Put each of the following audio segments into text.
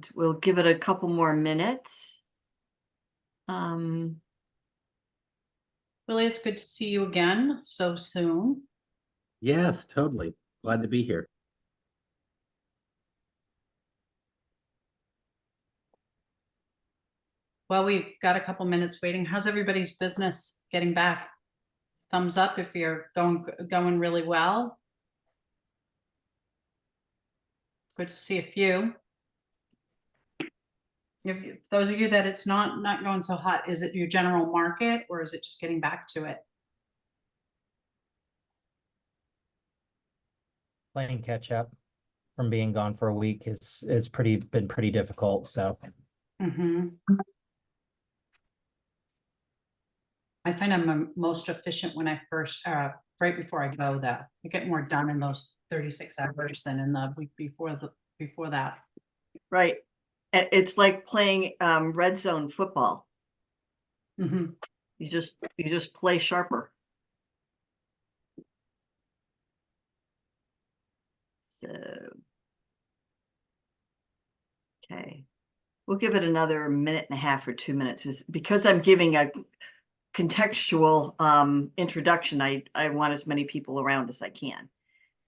and we'll give it a couple more minutes. Willie, it's good to see you again so soon. Yes, totally. Glad to be here. Well, we've got a couple minutes waiting. How's everybody's business getting back? Thumbs up if you're going really well. Good to see a few. If those of you that it's not going so hot, is it your general market or is it just getting back to it? Playing catch up from being gone for a week is been pretty difficult. So I find I'm most efficient when I first right before I go though. I get more done in those 36 hours than in the week before that. Right. It's like playing red zone football. You just play sharper. So, okay, we'll give it another minute and a half or 2 minutes. Because I'm giving a contextual introduction, I want as many people around as I can.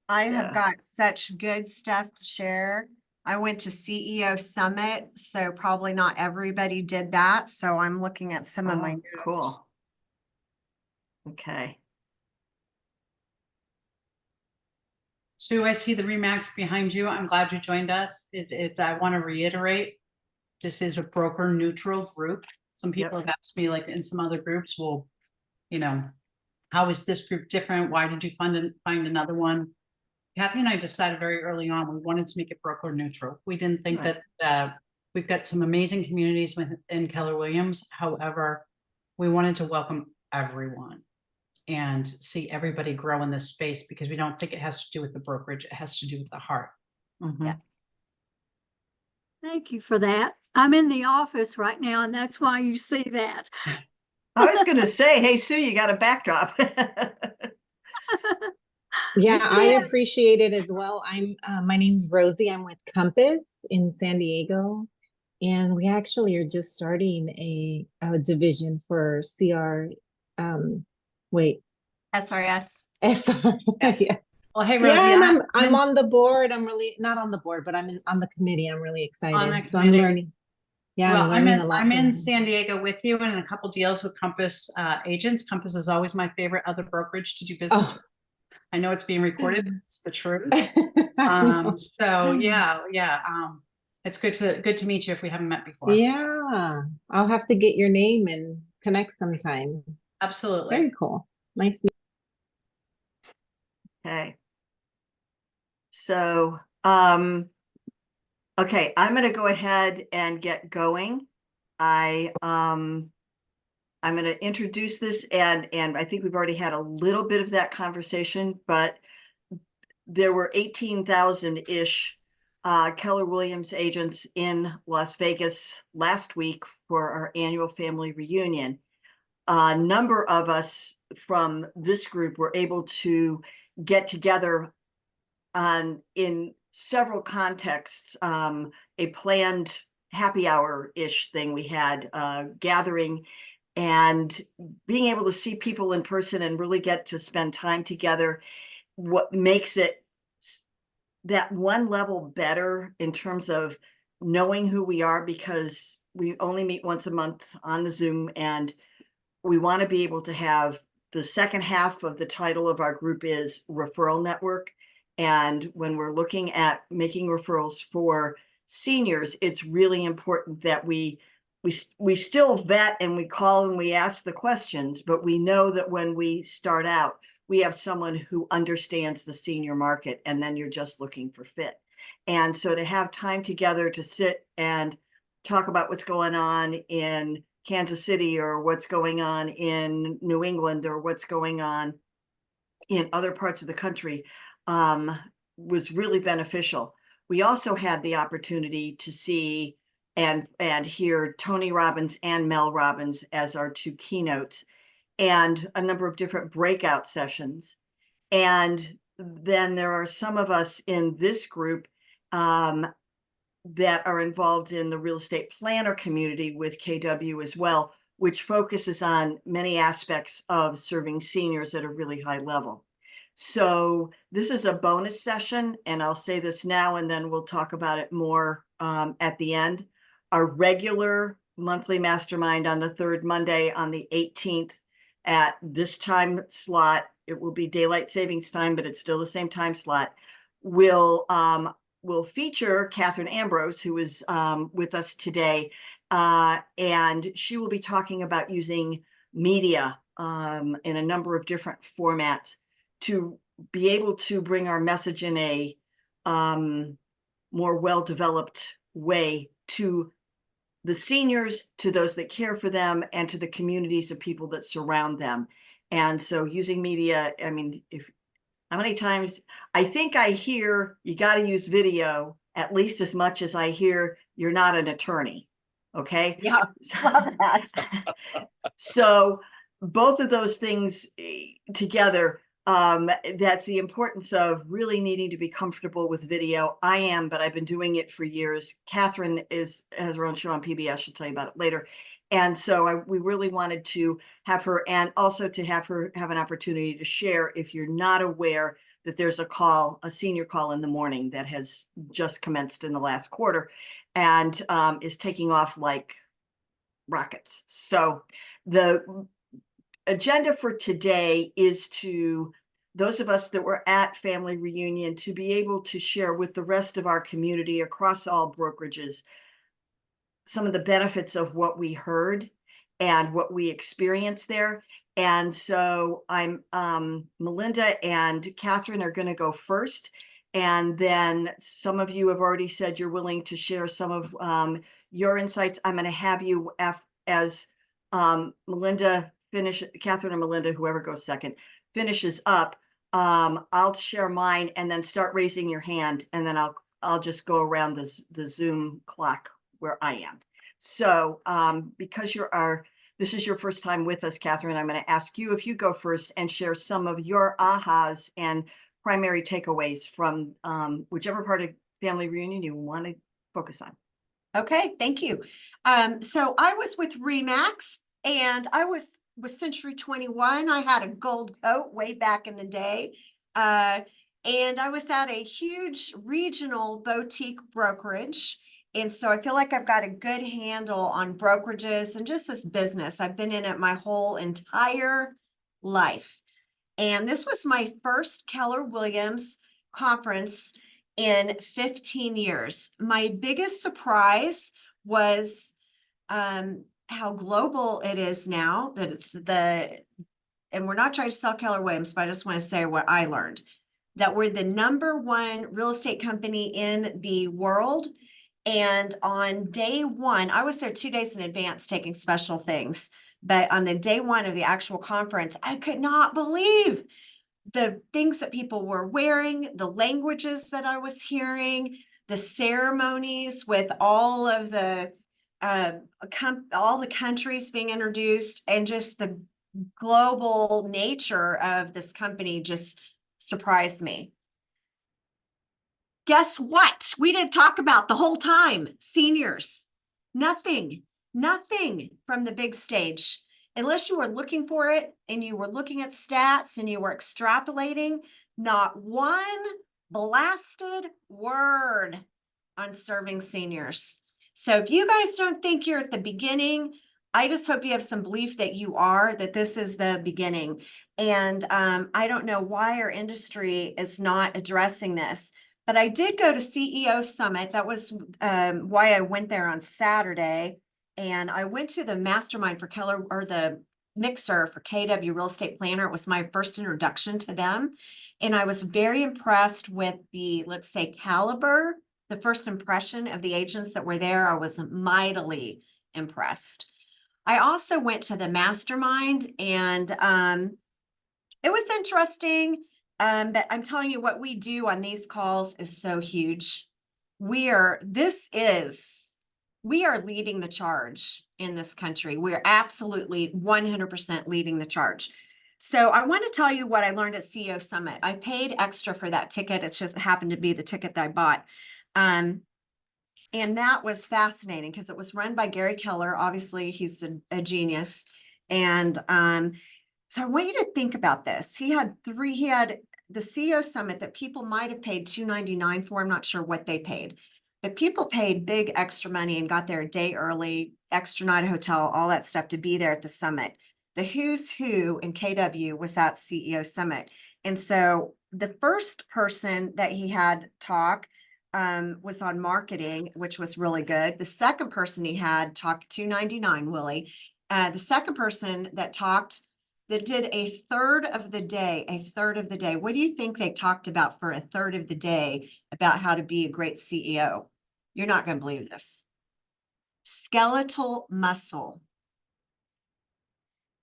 I have got such good stuff to share. I went to CEO Summit, so probably not everybody did that. So I'm looking at some of my notes. Cool. Okay. Sue, I see the Remax behind you. I'm glad you joined us. I want to reiterate, this is a broker neutral group. Some people have asked me, like in some other groups, well, you know, how is this group different? Why did you find another one? Cathi and I decided very early on, we wanted to make it broker neutral. We didn't think that we've got some amazing communities within Keller Williams. However, we wanted to welcome everyone and see everybody grow in this space because we don't think it has to do with the brokerage. It has to do with the heart. Yeah. Thank you for that. I'm in the office right now, and that's why you see that. I was going to say, hey, Sue, you got a backdrop. Yeah, I appreciate it as well. My name's Rosie. I'm with Compass in San Diego, and we actually are just starting a division for CR. SRS. SR. Yeah. Well, hey, Rosie. Yeah, and I'm on the board. I'm really not on the board, but I'm on the committee. I'm really excited. So I'm learning. Yeah, well, I'm learning a lot. I'm in San Diego with you and a couple deals with Compass agents. Compass is always my favorite other brokerage to do business with. I know it's being recorded. It's the truth. So yeah. It's good to meet you if we haven't met before. Yeah, I'll have to get your name and connect sometime. Absolutely. Very cool. Nice. Okay. So, okay, I'm going to go ahead and get going. I'm going to introduce this and I think we've already had a little bit of that conversation, but there were 18,000-ish Keller Williams agents in Las Vegas last week for our annual family reunion. A number of us from this group were able to get together in several contexts, a planned happy hour-ish thing. We had a gathering and being able to see people in person and really get to spend time together. What makes it that one level better in terms of knowing who we are, because we only meet once a month on the Zoom, and we want to be able to have the second half of the title of our group is Referral Network. And when we're looking at making referrals for seniors, it's really important that we still vet and we call and we ask the questions, but we know that when we start out, we have someone who understands the senior market, and then you're just looking for fit. And so to have time together to sit and talk about what's going on in Kansas City or what's going on in New England or what's going on in other parts of the country was really beneficial. We also had the opportunity to see and hear Tony Robbins and Mel Robbins as our two keynotes, and a number of different breakout sessions. And then there are some of us in this group that are involved in the real estate planner community with KW as well, which focuses on many aspects of serving seniors at a really high level. So this is a bonus session, and I'll say this now, and then we'll talk about it more at the end. Our regular monthly mastermind on the third Monday on the 18th at this time slot, it will be daylight savings time, but it's still the same time slot, will feature Catherine Ambrose, who is with us today, and she will be talking about using media in a number of different formats to be able to bring our message in a more well-developed way to the seniors, to those that care for them, and to the communities of people that surround them. And so using media, I mean, how many times I think I hear you got to use video at least as much as I hear you're not an attorney. Okay. Yeah, love that. So both of those things together, that's the importance of really needing to be comfortable with video. I am, but I've been doing it for years. Catherine has her own show on PBS. She'll tell you about it later. And so we really wanted to have her, and also to have her have an opportunity to share, if you're not aware that there's a senior call in the morning that has just commenced in the last quarter and is taking off like rockets. So the agenda for today is to those of us that were at family reunion to be able to share with the rest of our community across all brokerages some of the benefits of what we heard and what we experienced there. And so I'm Melinda and Catherine are going to go first. And then some of you have already said you're willing to share some of your insights. I'm going to have you as Melinda Catherine and Melinda, whoever goes second, finishes up. I'll share mine and then start raising your hand, and then I'll just go around the Zoom clock where I am. So because this is your first time with us, Catherine, I'm going to ask you if you go first and share some of your ahas and primary takeaways from whichever part of family reunion you want to focus on. Okay, thank you. So I was with Remax, and I was with Century 21. I had a gold coat way back in the day. And I was at a huge regional boutique brokerage. And so I feel like I've got a good handle on brokerages and just this business. I've been in it my whole entire life. And this was my first Keller Williams conference in 15 years. My biggest surprise was how global it is now, that it's and we're not trying to sell Keller Williams, but I just want to say what I learned, that we're the #1 real estate company in the world. And on day one, I was there 2 days in advance taking special things. But on the day one of the actual conference, I could not believe the things that people were wearing, the languages that I was hearing, the ceremonies with all of the all the countries being introduced, and just the global nature of this company just surprised me. Guess what? We didn't talk about the whole time. Seniors. Nothing from the big stage. Unless you were looking for it and you were looking at stats and you were extrapolating, not one blasted word on serving seniors. So if you guys don't think you're at the beginning, I just hope you have some belief that you are, that this is the beginning. And I don't know why our industry is not addressing this. But I did go to CEO Summit. That was why I went there on Saturday. And I went to the Mastermind for Keller, or the mixer for KW Real Estate Planner. It was my first introduction to them. And I was very impressed with the, let's say, caliber, the first impression of the agents that were there. I was mightily impressed. I also went to the Mastermind, and it was interesting. But I'm telling you, what we do on these calls is so huge. We are leading the charge in this country. We're absolutely 100% leading the charge. So I want to tell you what I learned at CEO Summit. I paid extra for that ticket. It just happened to be the ticket that I bought. And that was fascinating because it was run by Gary Keller. Obviously, he's a genius. And so I want you to think about this. He had the CEO summit that people might have paid $299 for. I'm not sure what they paid, but people paid big extra money and got there a day early, extra night hotel, all that stuff to be there at the summit. The who's who in KW was at CEO summit. And so the first person that he had talk was on marketing, which was really good. The second person he had talk $299, Willie. The second person that talked, that did a third of the day. What do you think they talked about for a third of the day about how to be a great CEO? You're not going to believe this. Skeletal muscle.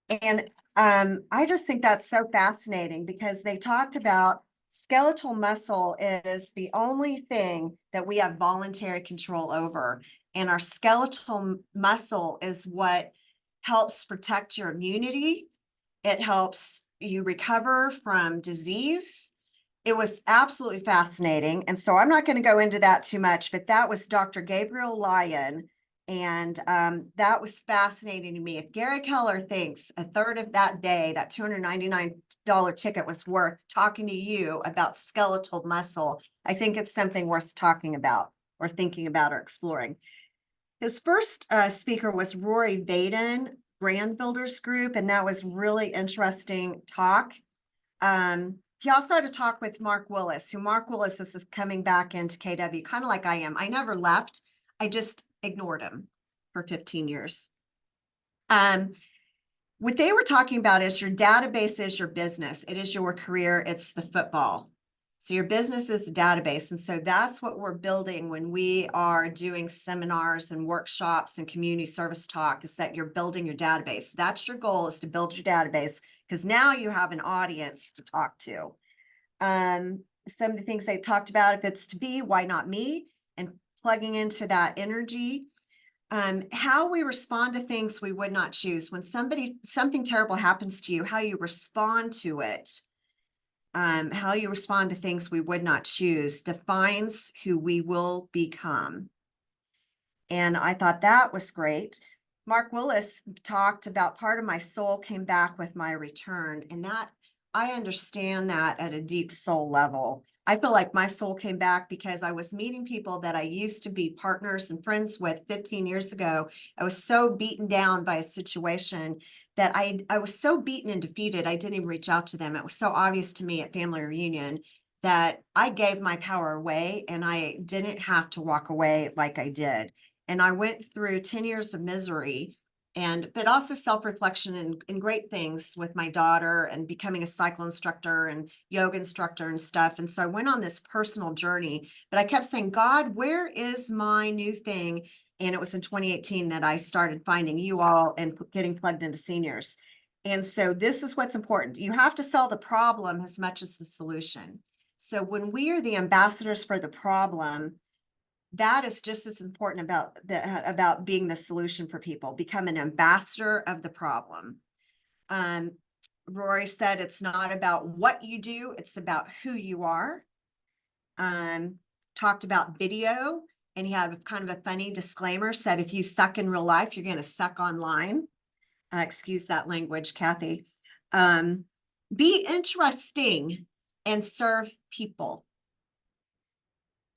And I just think that's so fascinating because they talked about skeletal muscle is the only thing that we have voluntary control over. And our skeletal muscle is what helps protect your immunity. It helps you recover from disease. It was absolutely fascinating. And so I'm not going to go into that too much, but that was Dr. Gabriel Lyon. And that was fascinating to me. If Gary Keller thinks a third of that day, that $299 ticket was worth talking to you about skeletal muscle, I think it's something worth talking about or thinking about or exploring. His first speaker was Rory Vaden, Brand Builders Group, and that was really interesting talk. He also had a talk with Mark Willis, Mark Willis is coming back into KW, kind of like I am. I never left. I just ignored him for 15 years. What they were talking about is your database is your business. It is your career. It's the football. So your business is a database. And so that's what we're building when we are doing seminars and workshops and community service talk, is that you're building your database. That's your goal, is to build your database, because now you have an audience to talk to. Some of the things they talked about, if it's to be, why not me? And plugging into that energy. How we respond to things we would not choose. When something terrible happens to you, how you respond to it. How you respond to things we would not choose defines who we will become. And I thought that was great. Mark Willis talked about part of my soul came back with my return. And that I understand that at a deep soul level. I feel like my soul came back because I was meeting people that I used to be partners and friends with 15 years ago. I was so beaten down by a situation that I was so beaten and defeated, I didn't even reach out to them. It was so obvious to me at family reunion that I gave my power away and I didn't have to walk away like I did. And I went through 10 years of misery, but also self-reflection and great things with my daughter and becoming a cycle instructor and yoga instructor and stuff. And so I went on this personal journey, but I kept saying, God, where is my new thing? And it was in 2018 that I started finding you all and getting plugged into seniors. And so this is what's important. You have to sell the problem as much as the solution. So when we are the ambassadors for the problem, that is just as important about being the solution for people. Become an ambassador of the problem. Rory said it's not about what you do, it's about who you are. Talked about video, and he had kind of a funny disclaimer, said if you suck in real life, you're going to suck online. Excuse that language, Cathi. Be interesting and serve people.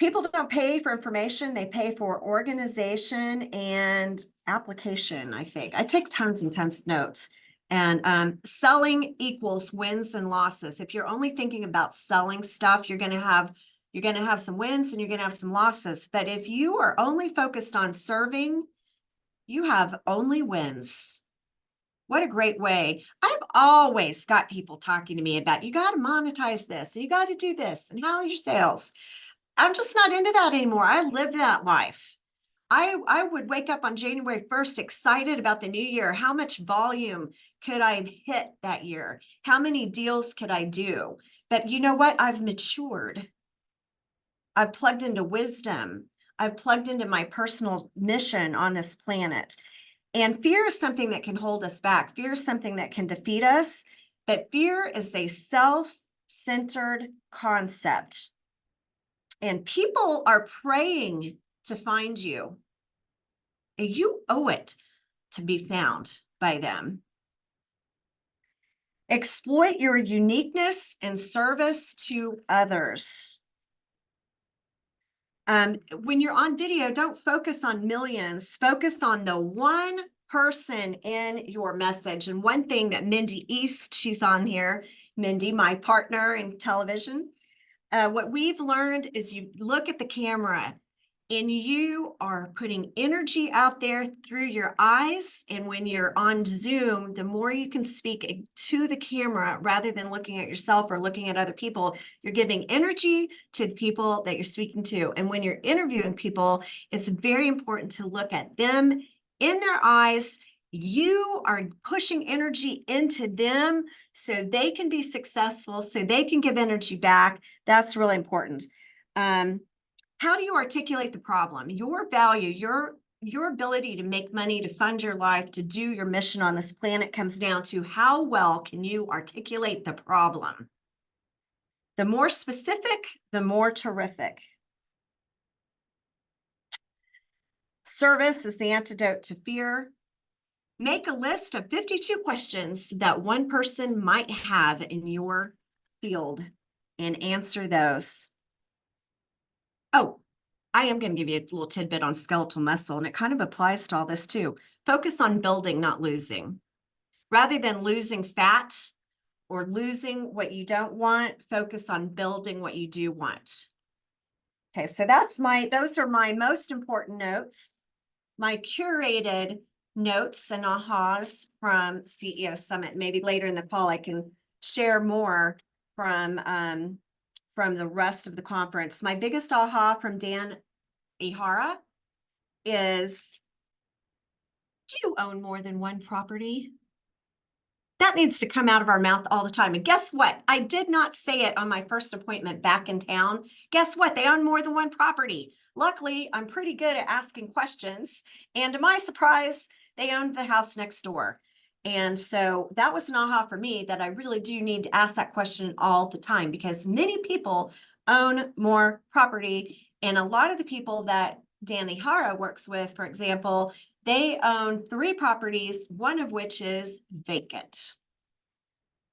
People don't pay for information, they pay for organization and application, I think. I take tons and tons of notes. And selling equals wins and losses. If you're only thinking about selling stuff, you're gonna have some wins and you're gonna have some losses. But if you are only focused on serving, you have only wins. What a great way. I've always got people talking to me about, you got to monetize this and you got to do this and how are your sales? I'm just not into that anymore. I lived that life. I would wake up on January 1st excited about the new year. How much volume could I hit that year? How many deals could I do? But you know what? I've matured. I've plugged into wisdom. I've plugged into my personal mission on this planet. And fear is something that can hold us back. Fear is something that can defeat us. But fear is a self-centered concept. And people are praying to find you. And you owe it to be found by them. Exploit your uniqueness and service to others. When you're on video, don't focus on millions, focus on the one person in your message. And one thing that Mindy East, she's on here, Mindy, my partner in television, what we've learned is you look at the camera and you are putting energy out there through your eyes. And when you're on Zoom, the more you can speak to the camera rather than looking at yourself or looking at other people, you're giving energy to the people that you're speaking to. And when you're interviewing people, it's very important to look at them in their eyes. You are pushing energy into them so they can be successful, so they can give energy back. That's really important. How do you articulate the problem? Your value, your ability to make money, to fund your life, to do your mission on this planet comes down to how well can you articulate the problem. The more specific, the more terrific. Service is the antidote to fear. Make a list of 52 questions that one person might have in your field and answer those. Oh, I am going to give you a little tidbit on skeletal muscle, and it kind of applies to all this too. Focus on building, not losing. Rather than losing fat or losing what you don't want, focus on building what you do want. Okay, so those are my most important notes. My curated notes and ahas from CEO Summit. Maybe later in the call, I can share more from the rest of the conference. My biggest aha from Dan Ihara is, do you own more than one property? That needs to come out of our mouth all the time. And guess what? I did not say it on my first appointment back in town. Guess what? They own more than one property. Luckily, I'm pretty good at asking questions. And to my surprise, they owned the house next door. And so that was an aha for me, that I really do need to ask that question all the time, because many people own more property. And a lot of the people that Dan Ihara works with, for example, they own 3 properties, one of which is vacant.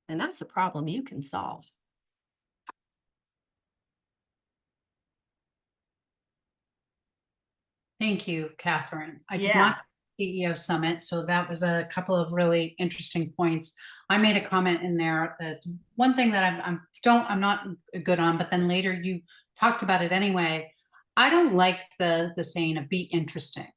And that's a problem you can solve. Thank you, Catherine. I did Yeah. not CEO Summit, so that was a couple of really interesting points. I made a comment in there that one thing that I'm not good on, but then later you talked about it anyway. I don't like the saying of be interesting.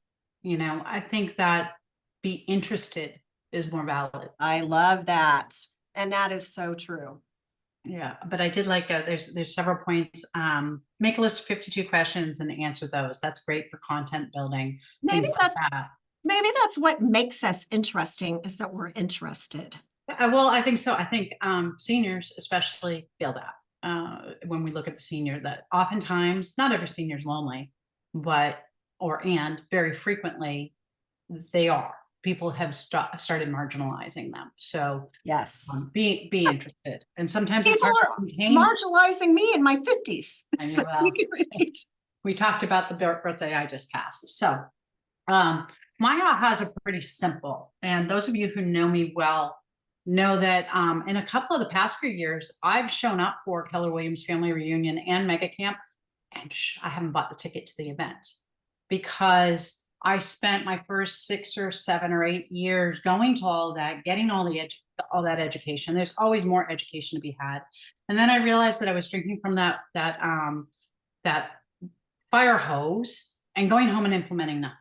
You know, I think that be interested is more valid. I love that. And that is so true. Yeah, but I did like, there's several points. Make a list of 52 questions and answer those. That's great for content building. Maybe things like that's that. Maybe that's what makes us interesting, is that we're interested. Well, I think so. I think seniors especially feel that when we look at the senior, that oftentimes, not every senior is lonely, but very frequently they are. People have started marginalizing them. So Yes. be interested. And sometimes it's People hard are to contain. marginalizing me in my 50s. I know, So well. we can relate. We talked about the birthday I just passed. So my ahas are pretty simple. And those of you who know me well know that in a couple of the past few years, I've shown up for Keller Williams Family Reunion and Mega Camp, and I haven't bought the ticket to the event because I spent my first 6 or 7 or 8 years going to all of that, getting all that education. There's always more education to be had. And then I realized that I was drinking from that fire hose and going home and implementing nothing.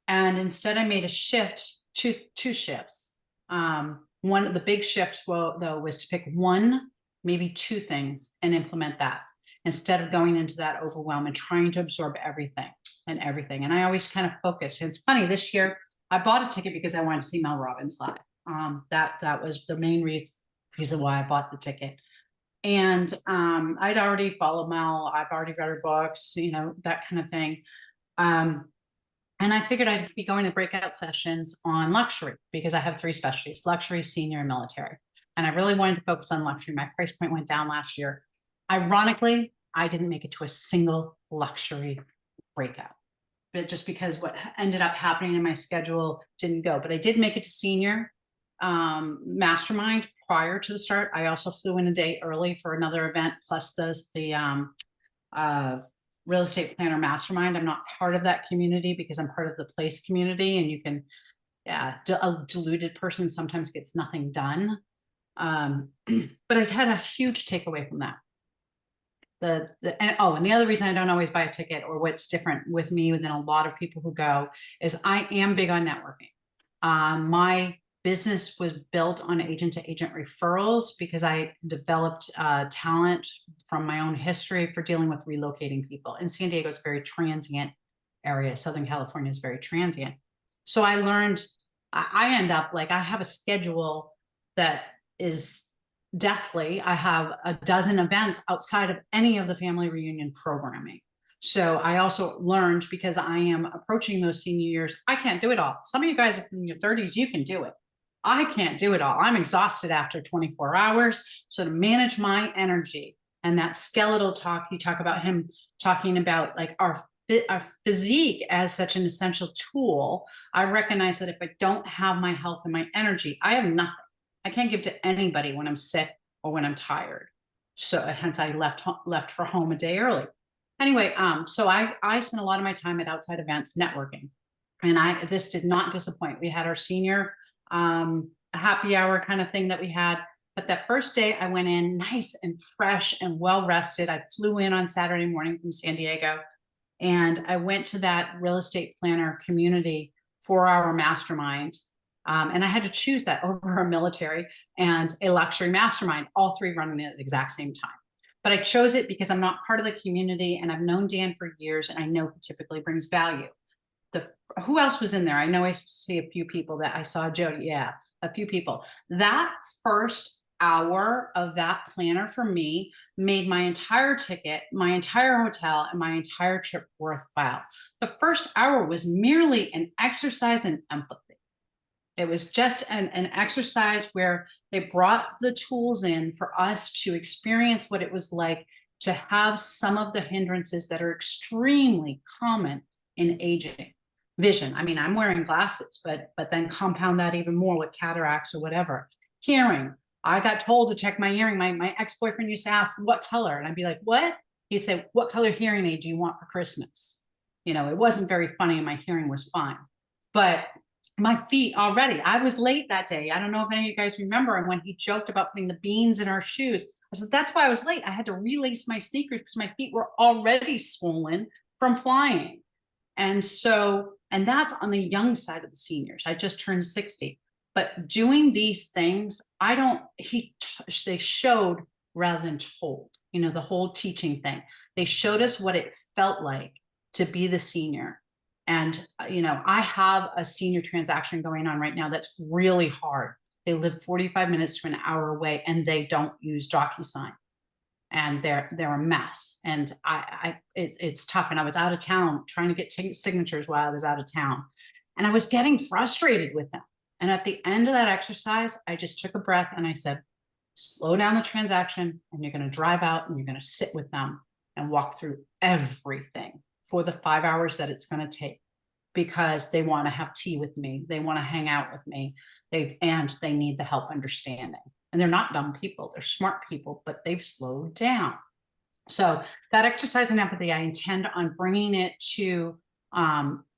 And instead I made a shift, two shifts. One of the big shift though was to pick one, maybe 2 things and implement that, instead of going into that overwhelm and trying to absorb everything. And I always kind of focused. And it's funny, this year I bought a ticket because I wanted to see Mel Robbins live. That was the main reason why I bought the ticket. And I'd already followed Mel. I've already read her books, you know, that kind of thing. And I figured I'd be going to breakout sessions on luxury because I have 3 specialties: luxury, senior, and military. And I really wanted to focus on luxury. My price point went down last year. Ironically, I didn't make it to a single luxury breakout. But just because what ended up happening in my schedule didn't go, but I did make it to senior mastermind prior to the start. I also flew in a day early for another event, plus the real estate planner mastermind. I'm not part of that community because I'm part of the place community, and you can, a deluded person sometimes gets nothing done. But I had a huge takeaway from that. And the other reason I don't always buy a ticket, or what's different with me than a lot of people who go, is I am big on networking. My business was built on agent to agent referrals because I developed talent from my own history for dealing with relocating people. And San Diego is a very transient area. Southern California is very transient. So I learned, I end up like, I have a schedule that is deathly. I have a dozen events outside of any of the family reunion programming. So I also learned, because I am approaching those senior years, I can't do it all. Some of you guys in your 30s, you can do it. I can't do it all. I'm exhausted after 24 hours. So to manage my energy and that skeletal talk, you talk about him talking about like our physique as such an essential tool. I recognize that if I don't have my health and my energy, I have nothing. I can't give to anybody when I'm sick or when I'm tired. So hence I left for home a day early. Anyway, so I spent a lot of my time at outside events networking, and this did not disappoint. We had our senior happy hour kind of thing that we had. But that first day I went in nice and fresh and well rested. I flew in on Saturday morning from San Diego, and I went to that real estate planner community 4-hour mastermind. And I had to choose that over a military and a luxury mastermind, all three running at the exact same time. But I chose it because I'm not part of the community, and I've known Dan for years, and I know he typically brings value. Who else was in there? I know I see a few people that I saw. Jody, yeah, a few people. That first hour of that planner for me made my entire ticket, my entire hotel, and my entire trip worthwhile. The first hour was merely an exercise in empathy. It was just an exercise where they brought the tools in for us to experience what it was like to have some of the hindrances that are extremely common in aging. Vision. I mean, I'm wearing glasses, but then compound that even more with cataracts or whatever. Hearing. I got told to check my hearing. My ex-boyfriend used to ask, what color? And I'd be like, what? He'd say, what color hearing aid do you want for Christmas? You know, it wasn't very funny and my hearing was fine. But my feet already, I was late that day. I don't know if any of you guys remember when he joked about putting the beans in our shoes. I said, that's why I was late. I had to relace my sneakers because my feet were already swollen from flying. And so, and that's on the young side of the seniors. I just turned 60. But doing these things, they showed rather than told, you know, the whole teaching thing. They showed us what it felt like to be the senior. And, you know, I have a senior transaction going on right now that's really hard. They live 45 minutes to an hour away, and they don't use DocuSign. And they're a mess. And it's tough. And I was out of town trying to get signatures while I was out of town. And I was getting frustrated with them. And at the end of that exercise, I just took a breath and I said, slow down the transaction, and you're going to drive out and you're going to sit with them and walk through everything for the 5 hours that it's going to take, because they want to have tea with me. They want to hang out with me. They need the help understanding. And they're not dumb people. They're smart people, but they've slowed down. So that exercise in empathy, I intend on bringing it to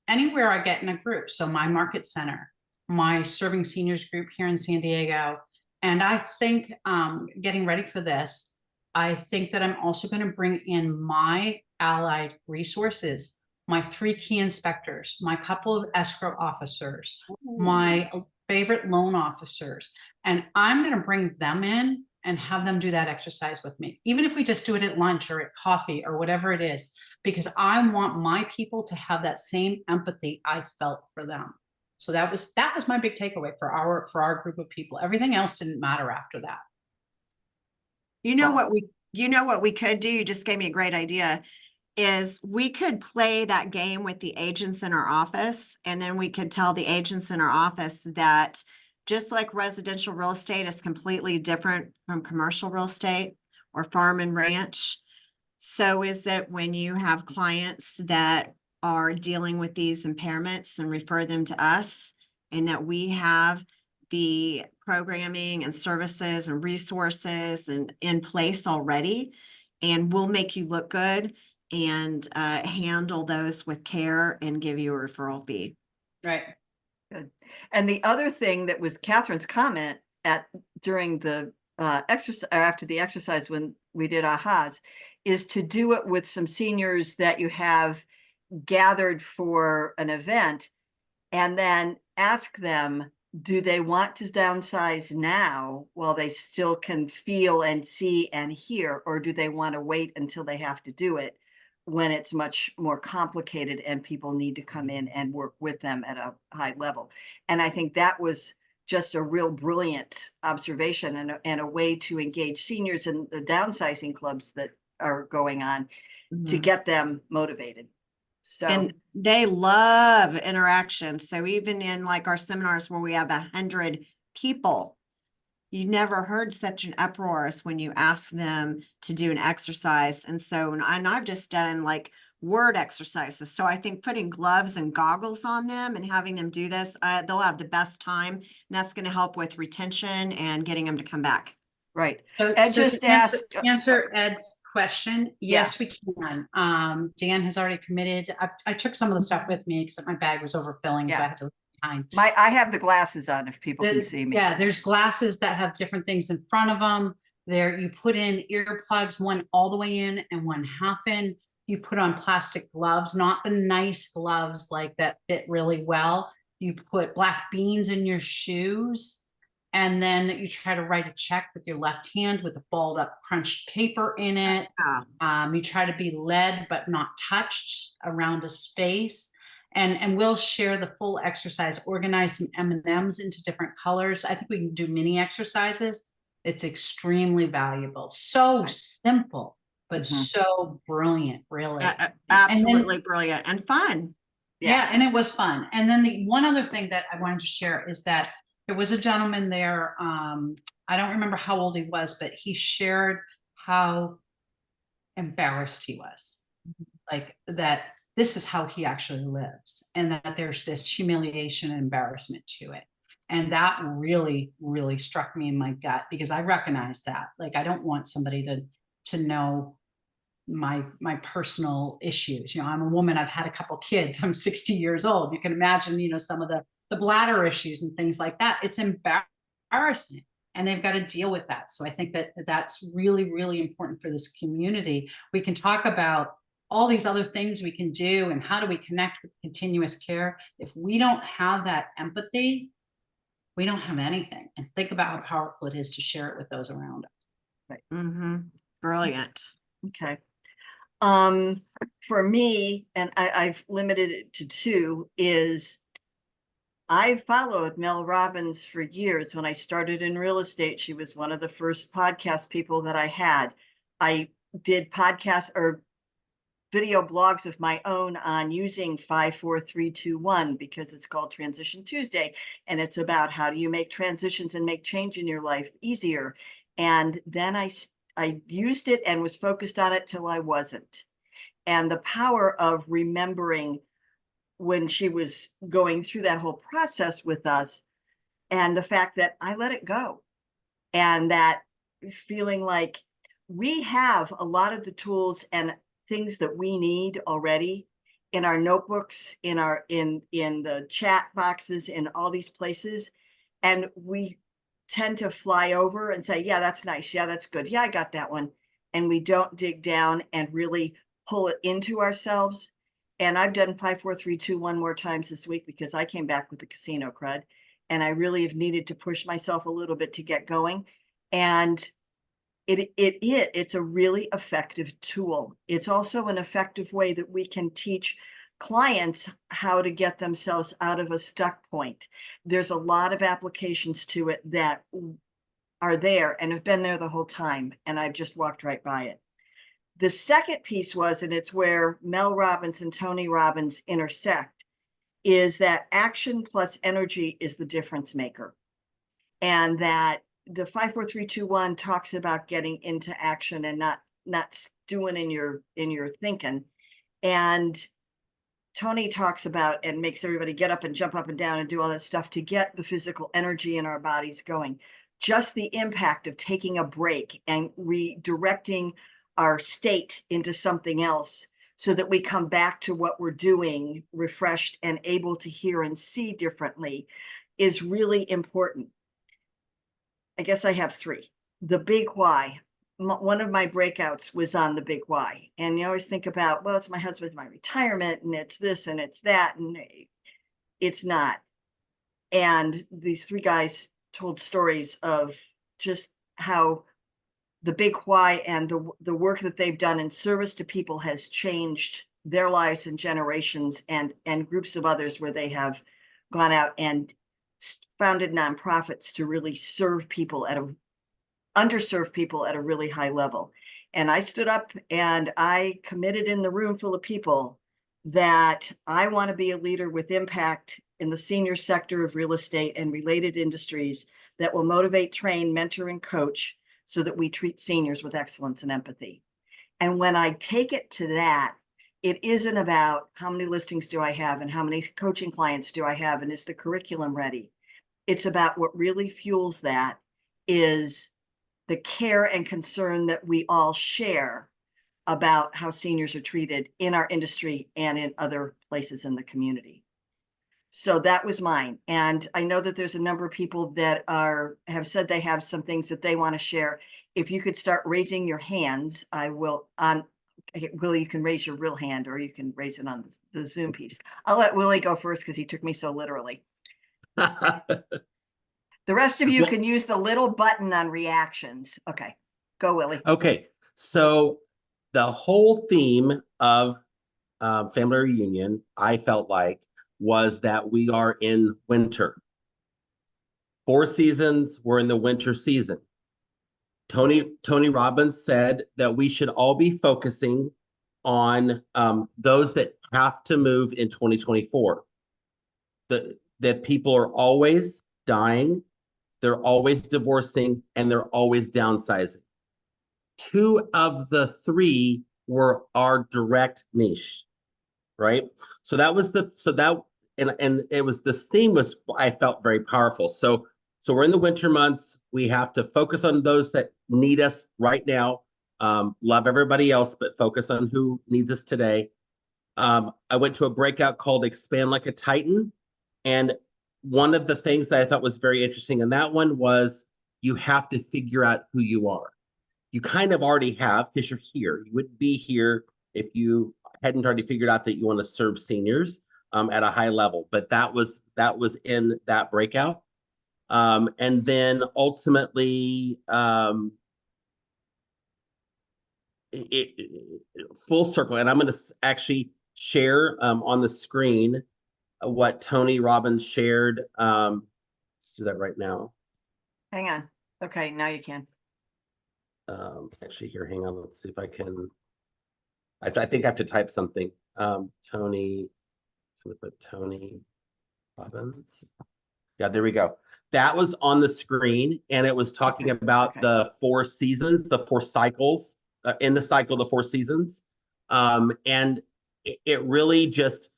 anywhere I get in a group. So my market center, my serving seniors group here in San Diego. And I think getting ready for this, I think that I'm also going to bring in my allied resources, my 3 key inspectors, my couple of escrow officers, my favorite loan officers, and I'm going to bring them in and have them do that exercise with me, even if we just do it at lunch or at coffee or whatever it is, because I want my people to have that same empathy I felt for them. So that was my big takeaway for our group of people. Everything else didn't matter after that. You know what we could do? You just gave me a great idea. Is we could play that game with the agents in our office, and then we could tell the agents in our office that just like residential real estate is completely different from commercial real estate or farm and ranch, so is it when you have clients that are dealing with these impairments and refer them to us, and that we have the programming and services and resources and in place already. And we'll make you look good and handle those with care and give you a referral fee. Right. Good. And the other thing that was Catherine's comment during the exercise, or after the exercise when we did ahas, is to do it with some seniors that you have gathered for an event, and then ask them, do they want to downsize now while they still can feel and see and hear, or do they want to wait until they have to do it when it's much more complicated and people need to come in and work with them at a high level? And I think that was just a real brilliant observation and a way to engage seniors in the downsizing clubs that are going on to get them motivated. So, And they love interaction. So even in like our seminars where we have 100 people, you never heard such an uproar as when you ask them to do an exercise. And so, and I've just done like word exercises. So I think putting gloves and goggles on them and having them do this, they'll have the best time. And that's going to help with retention and getting them to come back. right. So, Ed so just to answer, asked, answer Ed's question. Yes, we can. Dan has already committed. I took some of the stuff with me because my bag was overfilling, so Yeah. I had to leave behind. I have the glasses on if people can see me. Yeah, there's glasses that have different things in front of them. There, you put in earplugs, one all the way in and one half in. You put on plastic gloves, not the nice gloves like that fit really well. You put black beans in your shoes, and then you try to write a check with your left hand with a balled up crunched paper in it. You try to be led but not touched around a space. And we'll share the full exercise, organize some M&Ms into different colors. I think we can do mini exercises. It's extremely valuable. So simple, but so brilliant, really. Absolutely brilliant and fun. Yeah, and it was fun. And then the one other thing that I wanted to share is that there was a gentleman there. I don't remember how old he was, but he shared how embarrassed he was. Like that this is how he actually lives, and that there's this humiliation and embarrassment to it. And that really, really struck me in my gut, because I recognize that. Like, I don't want somebody to know my personal issues. You know, I'm a woman, I've had a couple kids, I'm 60 years old. You can imagine, you know, some of the bladder issues and things like that. It's embarrassing, and they've got to deal with that. So I think that that's really, really important for this community. We can talk about all these other things we can do and how do we connect with continuous care. If we don't have that empathy, we don't have anything. And think about how powerful it is to share it with those around us. Right. Brilliant. Okay. For me, and I've limited it to 2, is I followed Mel Robbins for years. When I started in real estate, she was one of the first podcast people that I had. I did podcasts or video blogs of my own on using 54321 because it's called Transition Tuesday, and it's about how do you make transitions and make change in your life easier. And then I used it and was focused on it till I wasn't. And the power of remembering when she was going through that whole process with us, and the fact that I let it go, and that feeling like we have a lot of the tools and things that we need already in our notebooks, in the chat boxes, in all these places. And we tend to fly over and say, yeah, that's nice. Yeah, that's good. Yeah, I got that one. And we don't dig down and really pull it into ourselves. And I've done 54321 more times this week because I came back with the casino crud, and I really have needed to push myself a little bit to get going. And it's a really effective tool. It's also an effective way that we can teach clients how to get themselves out of a stuck point. There's a lot of applications to it that are there and have been there the whole time, and I've just walked right by it. The second piece was, and it's where Mel Robbins and Tony Robbins intersect, is that action plus energy is the difference maker. And that the 54321 talks about getting into action and not stewing in your thinking. And Tony talks about and makes everybody get up and jump up and down and do all that stuff to get the physical energy in our bodies going. Just the impact of taking a break and redirecting our state into something else so that we come back to what we're doing refreshed and able to hear and see differently is really important. I guess I have three. The big why. One of my breakouts was on the big why. And you always think about, well, it's my husband's, my retirement, and it's this and it's that, and it's not. And these three guys told stories of just how the big why and the work that they've done in service to people has changed their lives and generations, and groups of others where they have gone out and founded nonprofits to really serve people underserved people at a really high level. And I stood up and I committed in the room full of people that I want to be a leader with impact in the senior sector of real estate and related industries that will motivate, train, mentor, and coach so that we treat seniors with excellence and empathy. And when I take it to that, it isn't about how many listings do I have and how many coaching clients do I have and is the curriculum ready. It's about what really fuels that is the care and concern that we all share about how seniors are treated in our industry and in other places in the community. So that was mine. And I know that there's a number of people that have said they have some things that they want to share. If you could start raising your hands, I will Willie, you can raise your real hand or you can raise it on the Zoom piece. I'll let Willie go first because he took me so literally. The rest of you Well- can use the little button on reactions. Okay, go Willie. Okay, so the whole theme of Family Reunion, I felt like, was that we are in winter. 4 seasons, we're in the winter season. Tony Robbins said that we should all be focusing on those that have to move in 2024. That people are always dying, they're always divorcing, and they're always downsizing. 2 of the 3 were our direct niche, right? So that was and it was, this theme was, I felt, very powerful. So we're in the winter months. We have to focus on those that need us right now. Love everybody else, but focus on who needs us today. I went to a breakout called Expand Like a Titan. And one of the things that I thought was very interesting in that one was you have to figure out who you are. You kind of already have because you're here. You wouldn't be here if you hadn't already figured out that you want to serve seniors at a high level. But that was in that breakout. And then ultimately, full circle. And I'm going to actually share on the screen what Tony Robbins shared. Let's do that right now. Hang on. Okay, now you can. Actually, here, hang on. Let's see if I can. I think I have to type something. Tony. So we put Tony Robbins. Yeah, there we go. That was on the screen, and it was talking about the 4 seasons, the 4 cycles in the cycle, the 4 seasons. And it really just.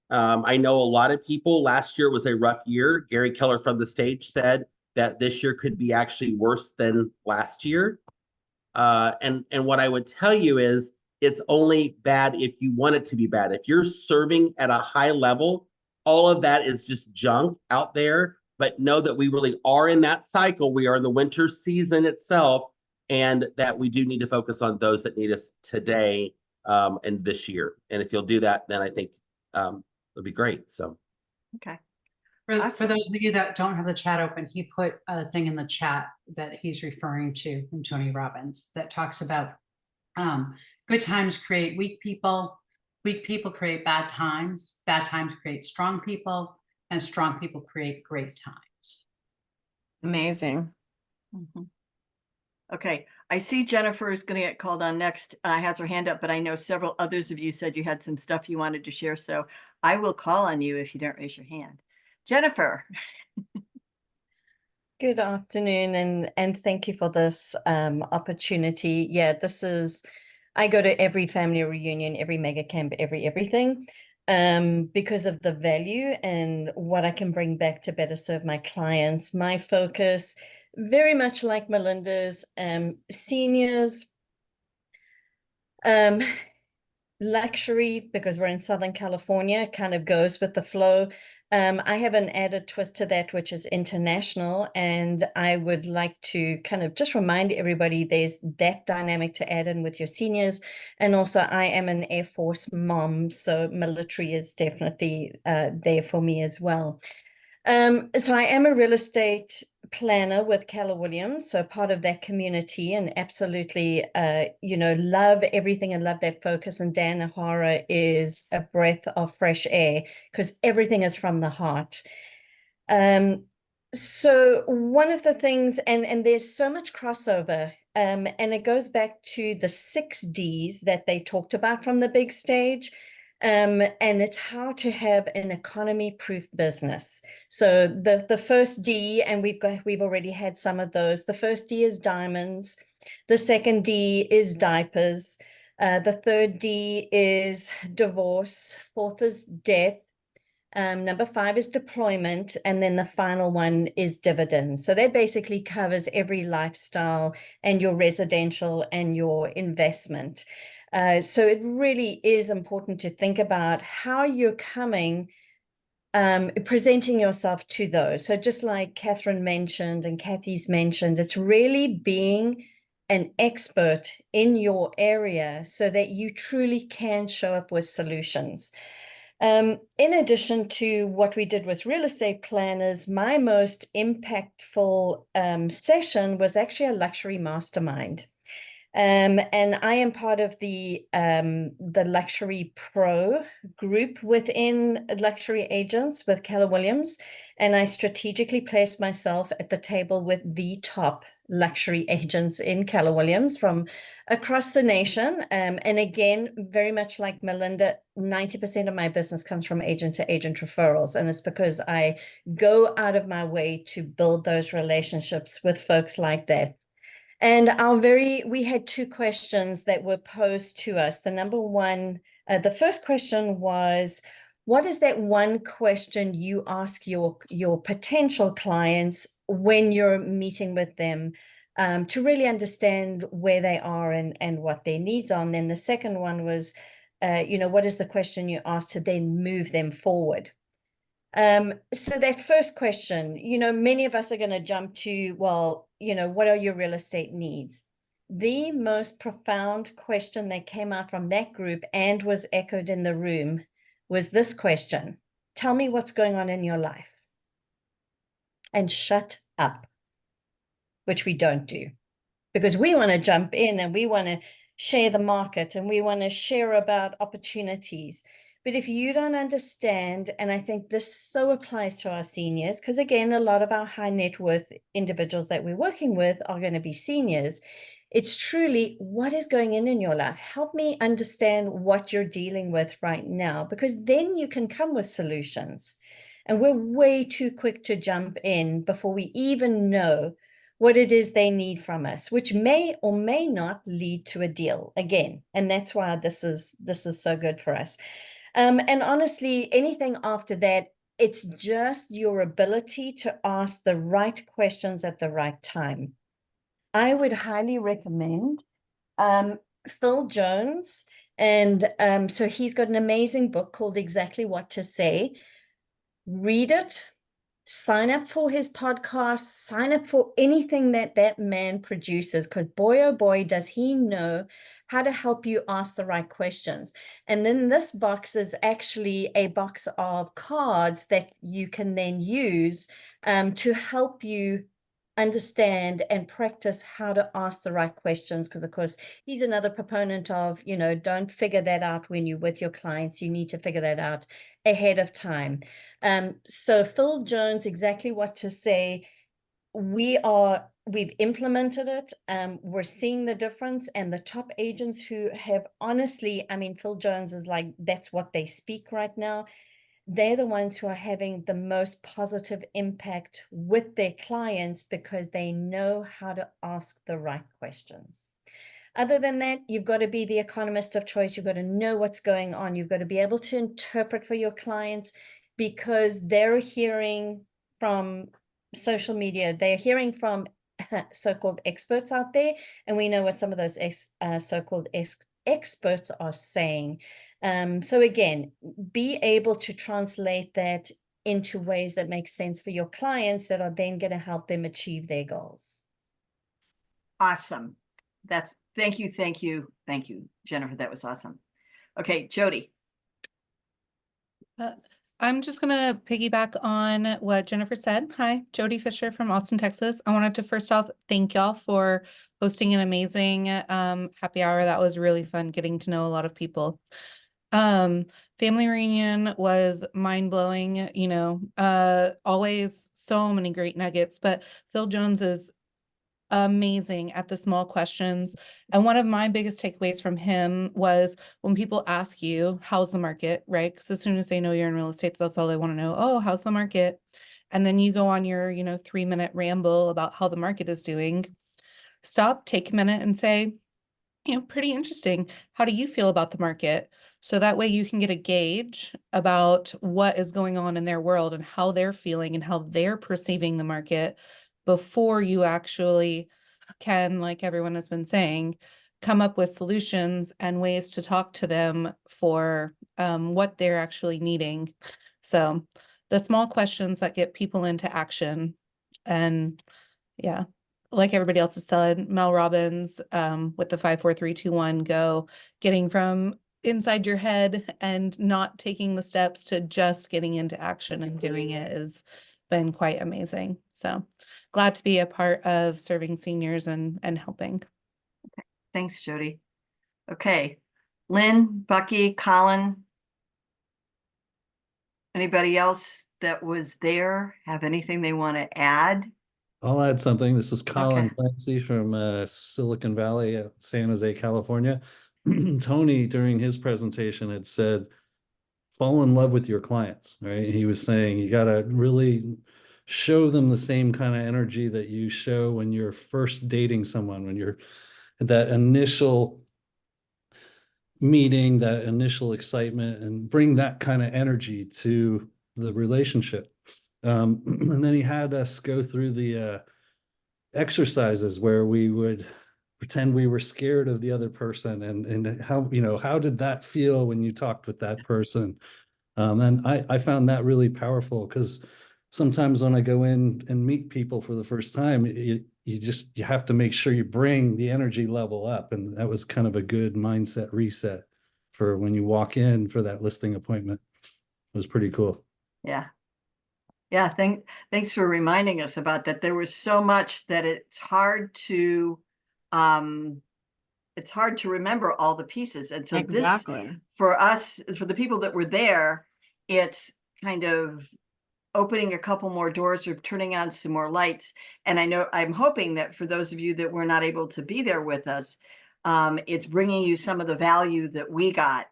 I know a lot of people, last year was a rough year. Gary Keller from the stage said that this year could be actually worse than last year. And what I would tell you is it's only bad if you want it to be bad. If you're serving at a high level, all of that is just junk out there. But know that we really are in that cycle. We are in the winter season itself, and that we do need to focus on those that need us today and this year. And if you'll do that, then I think it'll be great. So, Okay. For those of you that don't have the chat open, he put a thing in the chat that he's referring to from Tony Robbins that talks about good times create weak people create bad times create strong people, and strong people create great times. Amazing. Okay, I see Jennifer is going to get called on next, has her hand up, but I know several others of you said you had some stuff you wanted to share, so I will call on you if you don't raise your hand. Jennifer. Good afternoon, and thank you for this opportunity. Yeah, I go to every family reunion, every mega camp, everything. because of the value and what I can bring back to better serve my clients. My focus, very much like Melinda's, seniors, luxury, because we're in Southern California, kind of goes with the flow. I have an added twist to that, which is international. And I would like to kind of just remind everybody there's that dynamic to add in with your seniors. And also, I am an Air Force mom, so military is definitely there for me as well. So I am a real estate planner with Keller Williams, so part of that community, and absolutely, love everything and love that focus. And Dan O'Hara is a breath of fresh air because everything is from the heart. So one of the things, and there's so much crossover, and it goes back to the 6 Ds that they talked about from the big stage. And it's how to have an economy-proof business. So the first D, and we've already had some of those. The first D is diamonds. The second D is diapers. The third D is divorce. Fourth is death. Number 5 is deployment, and then the final one is dividends. So that basically covers every lifestyle and your residential and your investment. So it really is important to think about how you're presenting yourself to those. So just like Catherine mentioned and Cathy's mentioned, it's really being an expert in your area so that you truly can show up with solutions. In addition to what we did with real estate planners, my most impactful session was actually a luxury mastermind. And I am part of the Luxury Pro group within Luxury Agents with Keller Williams. And I strategically placed myself at the table with the top luxury agents in Keller Williams from across the nation. And again, very much like Melinda, 90% of my business comes from agent to agent referrals. And it's because I go out of my way to build those relationships with folks like that. And we had 2 questions that were posed to us. The first question was, what is that one question you ask your potential clients when you're meeting with them to really understand where they are and what their needs are? And then the second one was, what is the question you ask to then move them forward? So that first question, many of us are going to jump to, well, what are your real estate needs? The most profound question that came out from that group and was echoed in the room was this question: tell me what's going on in your life. And shut up, which we don't do, because we want to jump in and we want to share the market and we want to share about opportunities. But if you don't understand, and I think this so applies to our seniors, because again, a lot of our high net worth individuals that we're working with are going to be seniors. It's truly what is going in your life. Help me understand what you're dealing with right now, because then you can come with solutions. And we're way too quick to jump in before we even know what it is they need from us, which may or may not lead to a deal again. And that's why this is so good for us. And honestly, anything after that, it's just your ability to ask the right questions at the right time. I would highly recommend Phil Jones. And so he's got an amazing book called Exactly What to Say. Read it. Sign up for his podcast, sign up for anything that man produces, because boy, oh boy, does he know how to help you ask the right questions. And then this box is actually a box of cards that you can then use to help you understand and practice how to ask the right questions, because of course he's another proponent of, don't figure that out when you're with your clients. You need to figure that out ahead of time. So Phil Jones, Exactly What to Say, we've implemented it. We're seeing the difference, and the top agents who have honestly, Phil Jones is like, that's what they speak right now. They're the ones who are having the most positive impact with their clients because they know how to ask the right questions. Other than that, you've got to be the economist of choice. You've got to know what's going on. You've got to be able to interpret for your clients because they're hearing from social media, they're hearing from so-called experts out there, and we know what some of those so-called experts are saying. So again, be able to translate that into ways that make sense for your clients that are then going to help them achieve their goals. Awesome. Thank you, Jennifer. That was awesome. Okay, Jody. I'm just going to piggyback on what Jennifer said. Hi, Jody Fisher from Austin, Texas. I wanted to first off thank y'all for hosting an amazing happy hour. That was really fun getting to know a lot of people. Family reunion was mind-blowing, you know, always so many great nuggets, but Phil Jones is amazing at the small questions. And one of my biggest takeaways from him was when people ask you, how's the market, right? Because as soon as they know you're in real estate, that's all they want to know. Oh, how's the market? And then you go on your, 3-minute ramble about how the market is doing. Stop, take a minute and say, pretty interesting. How do you feel about the market? So that way you can get a gauge about what is going on in their world and how they're feeling and how they're perceiving the market before you actually can, like everyone has been saying, come up with solutions and ways to talk to them for what they're actually needing. So the small questions that get people into action. And yeah, like everybody else has said, Mel Robbins with the 5, 4, 3, 2, 1 go, getting from inside your head and not taking the steps to just getting into action and doing it has been quite amazing. So glad to be a part of serving seniors and helping. Thanks, Jody. Okay, Lynn, Bucky, Colin. Anybody else that was there have anything they want to add? I'll add something. This is Colin Okay. Clancy from Silicon Valley, San Jose, California. Tony, during his presentation, had said, fall in love with your clients, right? He was saying you got to really show them the same kind of energy that you show when you're first dating someone, when you're that initial meeting, that initial excitement, and bring that kind of energy to the relationship. And then he had us go through the exercises where we would pretend we were scared of the other person and how did that feel when you talked with that person? And I found that really powerful because sometimes when I go in and meet people for the first time, you have to make sure you bring the energy level up. And that was kind of a good mindset reset for when you walk in for that listing appointment. It was pretty cool. Yeah. Yeah, thanks for reminding us about that. There was so much that it's hard to remember all the pieces. And so Exactly. this, for us, for the people that were there, it's kind of opening a couple more doors or turning on some more lights. And I'm hoping that for those of you that were not able to be there with us, it's bringing you some of the value that we got,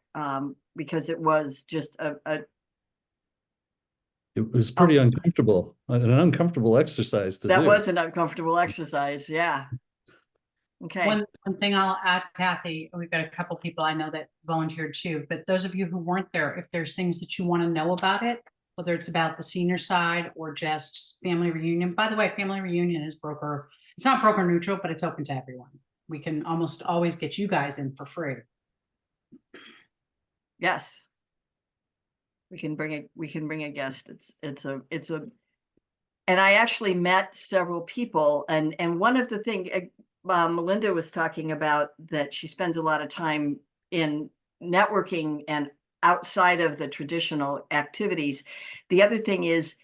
because it was just It was pretty uncomfortable, an uncomfortable exercise to do. That was an uncomfortable exercise. Yeah. Okay. One thing I'll add, Cathi, we've got a couple people I know that volunteered too, but those of you who weren't there, if there's things that you want to know about it, whether it's about the senior side or just family reunion. By the way, family reunion is it's not broker neutral, but it's open to everyone. We can almost always get you guys in for free. Yes. We can bring a guest. It's a and I actually met several people, and one of the things Melinda was talking about, that she spends a lot of time in networking and outside of the traditional activities. The other thing is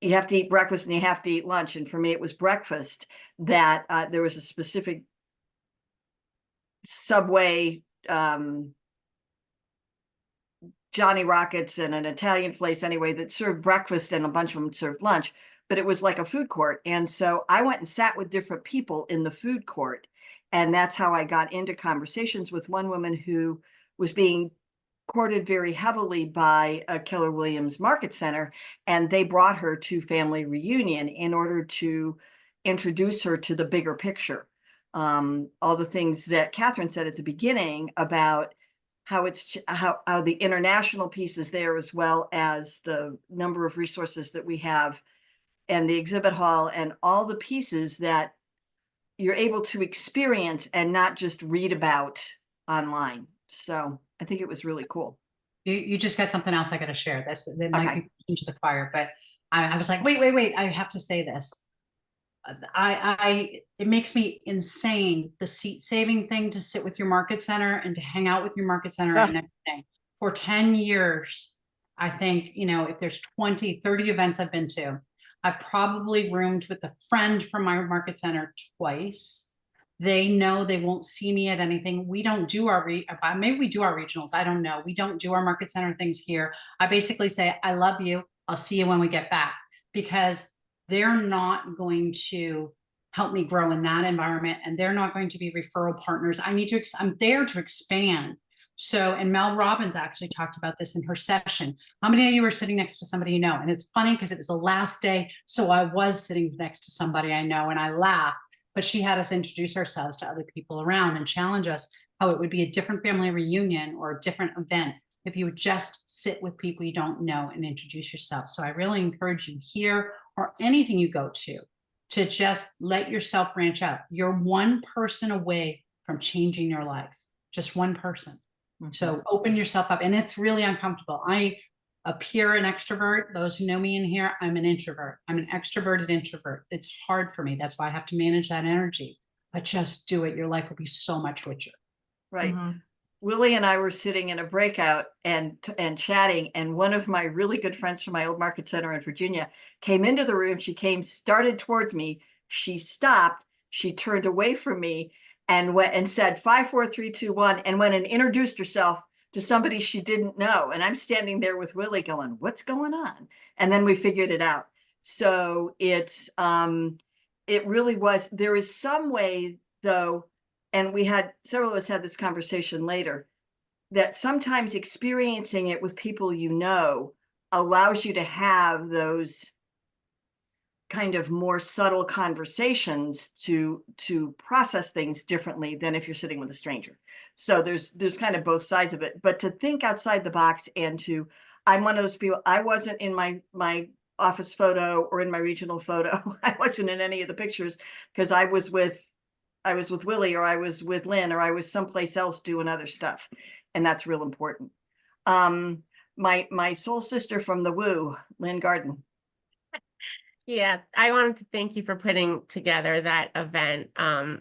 you have to eat breakfast and you have to eat lunch. And for me, it was breakfast that there was a specific Subway, Johnny Rockets, and an Italian place anyway that served breakfast, and a bunch of them served lunch, but it was like a food court. And so I went and sat with different people in the food court. And that's how I got into conversations with one woman who was being courted very heavily by a Keller Williams Market Center. And they brought her to Family Reunion in order to introduce her to the bigger picture. all the things that Catherine said at the beginning about how it's how the international piece is there, as well as the number of resources that we have and the exhibit hall and all the pieces that you're able to experience and not just read about online. So I think it was really cool. You just got something else I got to share. That might Okay. be into the choir, but I was like, wait, I have to say this. It makes me insane, the seat saving thing, to sit with your market center and to hang out with your market center and everything. For 10 years, I think, you know, if there's 20, 30 events I've been to, I've probably roomed with a friend from my market center twice. They know they won't see me at anything. We don't do our, maybe we do our regionals. I don't know. We don't do our market center things here. I basically say, I love you. I'll see you when we get back, because they're not going to help me grow in that environment. And they're not going to be referral partners. I'm there to expand. So, and Mel Robbins actually talked about this in her session. How many of you are sitting next to somebody you know? And it's funny because it was the last day. So I was sitting next to somebody I know and I laughed, but she had us introduce ourselves to other people around and challenge us how it would be a different family reunion or a different event if you would just sit with people you don't know and introduce yourself. So I really encourage you here or anything you go to just let yourself branch out. You're one person away from changing your life, just one person. So open yourself up, and it's really uncomfortable. I appear an extrovert. Those who know me in here, I'm an introvert. I'm an extroverted introvert. It's hard for me. That's why I have to manage that energy, but just do it. Your life will be so much richer. Right. Willie and I were sitting in a breakout and chatting, and one of my really good friends from my old market center in Virginia came into the room. She started towards me. She stopped. She turned away from me and went and said 5, 4, 3, 2, 1, and went and introduced herself to somebody she didn't know. And I'm standing there with Willie going, what's going on? And then we figured it out. So it's it really was. There is some way, though, and we had several of us had this conversation later, that sometimes experiencing it with people you know allows you to have those kind of more subtle conversations to process things differently than if you're sitting with a stranger. So there's kind of both sides of it, but to think outside the box and I'm one of those people. I wasn't in my office photo or in my regional photo. I wasn't in any of the pictures because I was with Willie, or I was with Lynn, or I was someplace else doing other stuff. And that's real important. My soul sister from the Woo, Lynn Garden. Yeah, I wanted to thank you for putting together that event.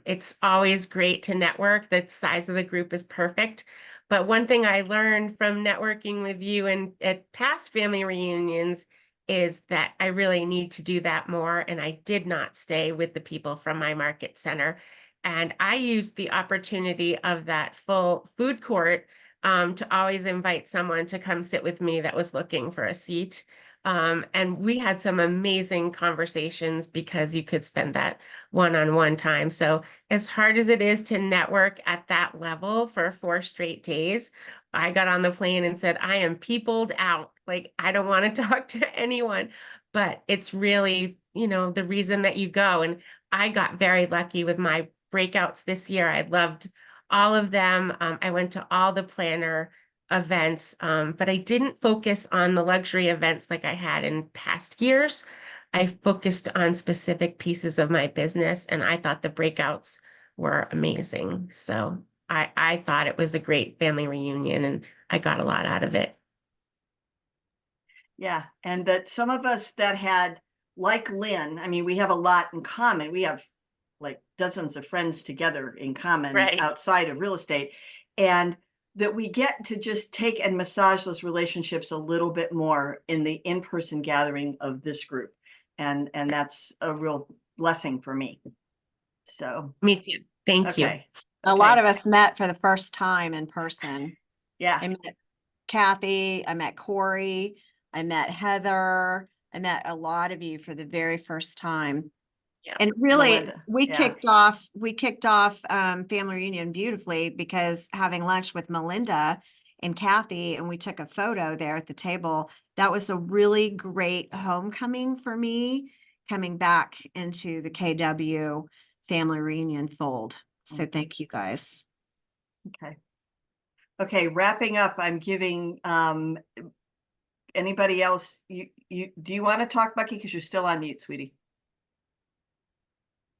It's always great to network. The size of the group is perfect. But one thing I learned from networking with you and at past family reunions is that I really need to do that more. And I did not stay with the people from my market center. And I used the opportunity of that full food court to always invite someone to come sit with me that was looking for a seat. And we had some amazing conversations because you could spend that one-on-one time. So as hard as it is to network at that level for 4 straight days, I got on the plane and said, I am peopled out. Like, I don't want to talk to anyone, but it's really, you know, the reason that you go. And I got very lucky with my breakouts this year. I loved all of them. I went to all the planner events, but I didn't focus on the luxury events like I had in past years. I focused on specific pieces of my business, and I thought the breakouts were amazing. So I thought it was a great family reunion, and I got a lot out of it. Yeah, and that some of us that had, like Lynn, I mean, we have a lot in common. We have like dozens of friends together in common outside of real estate, and that we get to just take and massage those relationships a little bit more in the in-person gathering of this group. And that's a real blessing for me. So me too. Thank you. A lot of us met for the first time in person. Yeah. I met Cathi, I met Corey, I met Heather, I met a lot of you for the very first time. Yeah. And really, Melinda. we kicked off family reunion beautifully because having lunch with Melinda and Cathi, and we took a photo there at the table. That was a really great homecoming for me, coming back into the KW family reunion fold. So thank you guys. Okay. Okay, wrapping up, I'm giving anybody else, do you want to talk, Bucky? Because you're still on mute, sweetie.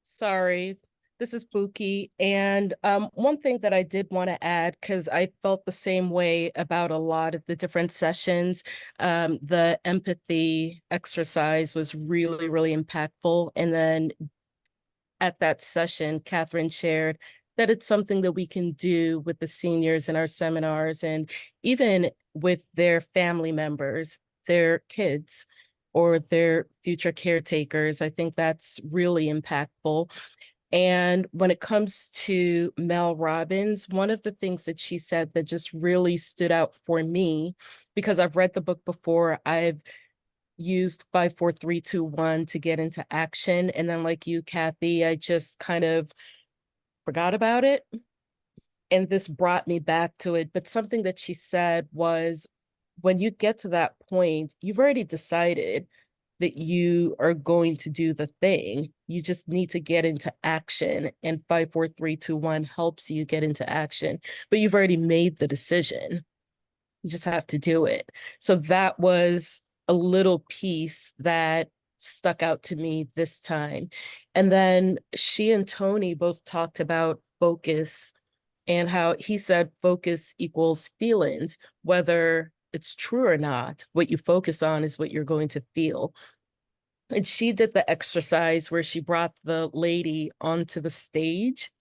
Sorry, this is Buki. And one thing that I did want to add, because I felt the same way about a lot of the different sessions, the empathy exercise was really, really impactful. And then at that session, Catherine shared that it's something that we can do with the seniors in our seminars and even with their family members, their kids, or their future caretakers. I think that's really impactful. And when it comes to Mel Robbins, one of the things that she said that just really stood out for me, because I've read the book before, I've used 5, 4, 3, 2, 1 to get into action. And then like you, Cathi, I just kind of forgot about it. And this brought me back to it. But something that she said was, when you get to that point, you've already decided that you are going to do the thing. You just need to get into action. And 5, 4, 3, 2, 1 helps you get into action. But you've already made the decision. You just have to do it. So that was a little piece that stuck out to me this time. And then she and Tony both talked about focus and how he said focus equals feelings, whether it's true or not. What you focus on is what you're going to feel. And she did the exercise where she brought the lady onto the stage.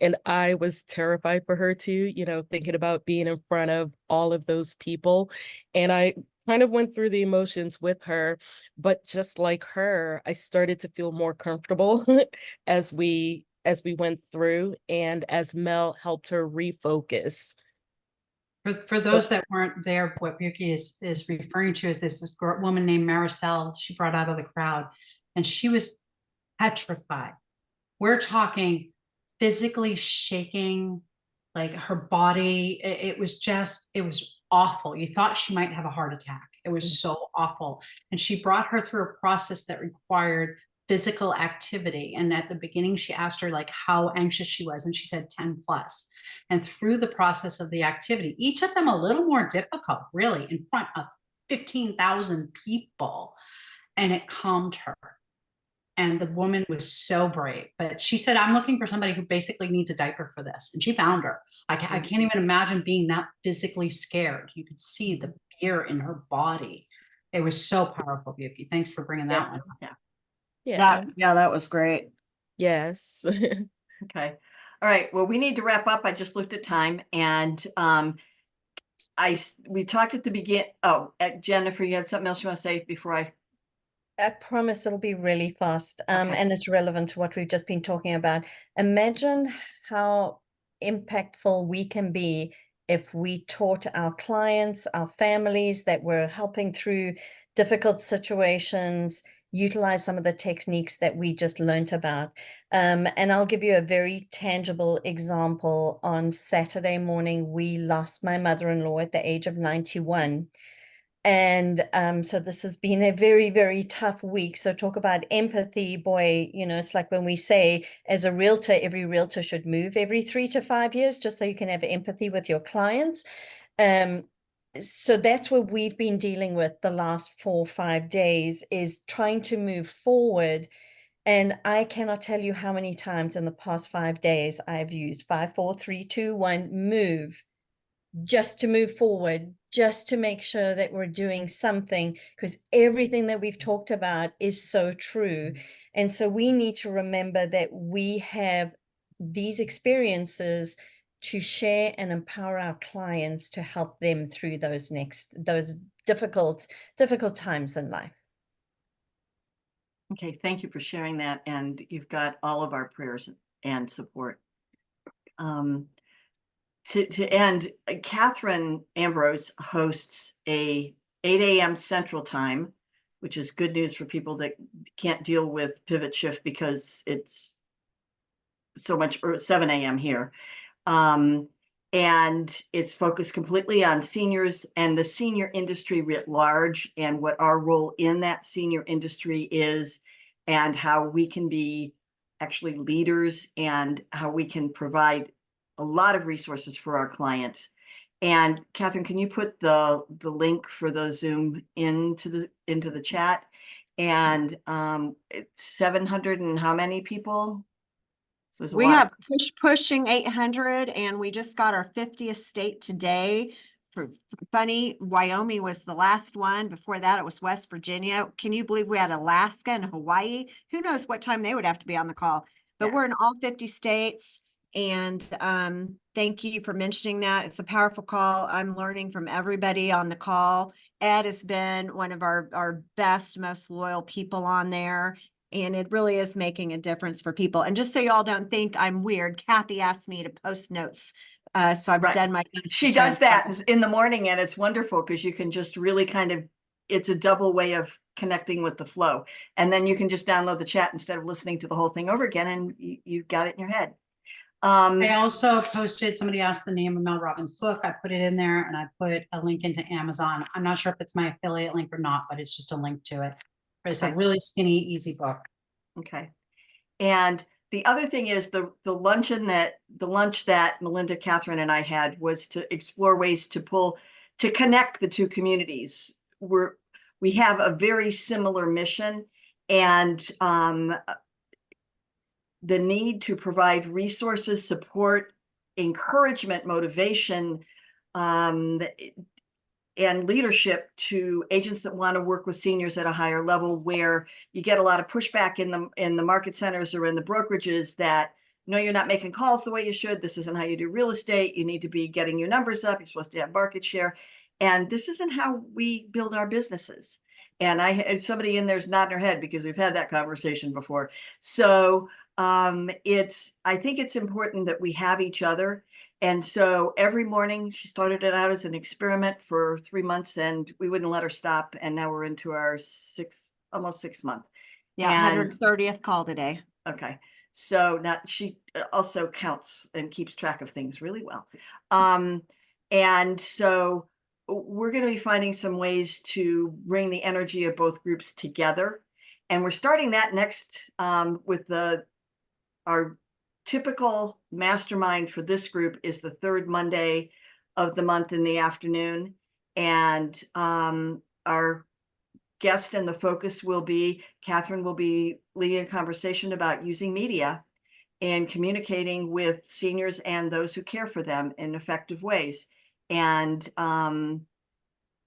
And I was terrified for her too, you know, thinking about being in front of all of those people. And I kind of went through the emotions with her, but just like her, I started to feel more comfortable as we went through, and as Mel helped her refocus. For those that weren't there, what Buki is referring to is this woman named Maricel. She brought out of the crowd, and she was petrified. We're talking physically shaking, like her body. It was awful. You thought she might have a heart attack. It was so awful. And she brought her through a process that required physical activity. And at the beginning, she asked her like how anxious she was, and she said 10 plus. And through the process of the activity, each of them a little more difficult, really, in front of 15,000 people, and it calmed her. And the woman was so brave, but she said, I'm looking for somebody who basically needs a diaper for this. And she found her. I can't even imagine being that physically scared. You could see the fear in her body. It was so powerful, Buki. Thanks for bringing that one up. Yeah. That was great. Yes. Okay. All right. Well, we need to wrap up. I just looked at time, and we talked at the beginning. Oh, Jennifer, you had something else you want to say before I promise it'll be really fast. Okay. And it's relevant to what we've just been talking about. Imagine how impactful we can be if we taught our clients, our families that we're helping through difficult situations, utilize some of the techniques that we just learned about. And I'll give you a very tangible example. On Saturday morning, we lost my mother-in-law at the age of 91. And so this has been a very, very tough week. So talk about empathy, boy, you know, it's like when we say as a realtor, every realtor should move every 3 to 5 years, just so you can have empathy with your clients. So that's what we've been dealing with the last 4 or 5 days, is trying to move forward. And I cannot tell you how many times in the past 5 days I've used 5, 4, 3, 2, 1, move, just to move forward, just to make sure that we're doing something, because everything that we've talked about is so true. And so we need to remember that we have these experiences to share and empower our clients to help them through those difficult times in life. Okay, thank you for sharing that, and you've got all of our prayers and support. To end, Catherine Ambrose hosts a 8 a.m. Central Time, which is good news for people that can't deal with pivot shift because it's so much, or 7 a.m. here. And it's focused completely on seniors and the senior industry writ large, and what our role in that senior industry is, and how we can be actually leaders and how we can provide a lot of resources for our clients. And Catherine, can you put the link for the Zoom into the chat? And it's 700 and how many people? So there's a We lot. have pushing 800, and we just got our 50th state today. Funny, Wyoming was the last one. Before that, it was West Virginia. Can you believe we had Alaska and Hawaii? Who knows what time they would have to be on the call? But Yeah. we're in all 50 states. And thank you for mentioning that. It's a powerful call. I'm learning from everybody on the call. Ed has been one of our best, most loyal people on there. And it really is making a difference for people. And just so y'all don't think I'm weird, Cathi asked me to post notes. So I've Right. done my best. She does that in the morning, and it's wonderful because you can just really kind of, it's a double way of connecting with the flow. And then you can just download the chat instead of listening to the whole thing over again, and you've got it in your head. I also posted, somebody asked the name of Mel Robbins' book. I put it in there, and I put a link into Amazon. I'm not sure if it's my affiliate link or not, but it's just a link to it. But it's a really skinny, easy book. Okay. And the other thing is the lunch that Melinda, Catherine, and I had was to explore ways to connect the two communities. We have a very similar mission, and the need to provide resources, support, encouragement, motivation, and leadership to agents that want to work with seniors at a higher level, where you get a lot of pushback in the market centers or in the brokerages that, no, you're not making calls the way you should. This isn't how you do real estate. You need to be getting your numbers up. You're supposed to have market share. And this isn't how we build our businesses. And somebody in there's nodding her head because we've had that conversation before. So I think it's important that we have each other. And so every morning, she started it out as an experiment for 3 months, and we wouldn't let her stop. And now we're into our almost 6 month. Yeah, And 130th call today. okay. So now she also counts and keeps track of things really well. And so we're going to be finding some ways to bring the energy of both groups together. And we're starting that next with our typical mastermind for this group is the third Monday of the month in the afternoon. And our guest and the focus will be, Catherine will be leading a conversation about using media and communicating with seniors and those who care for them in effective ways. And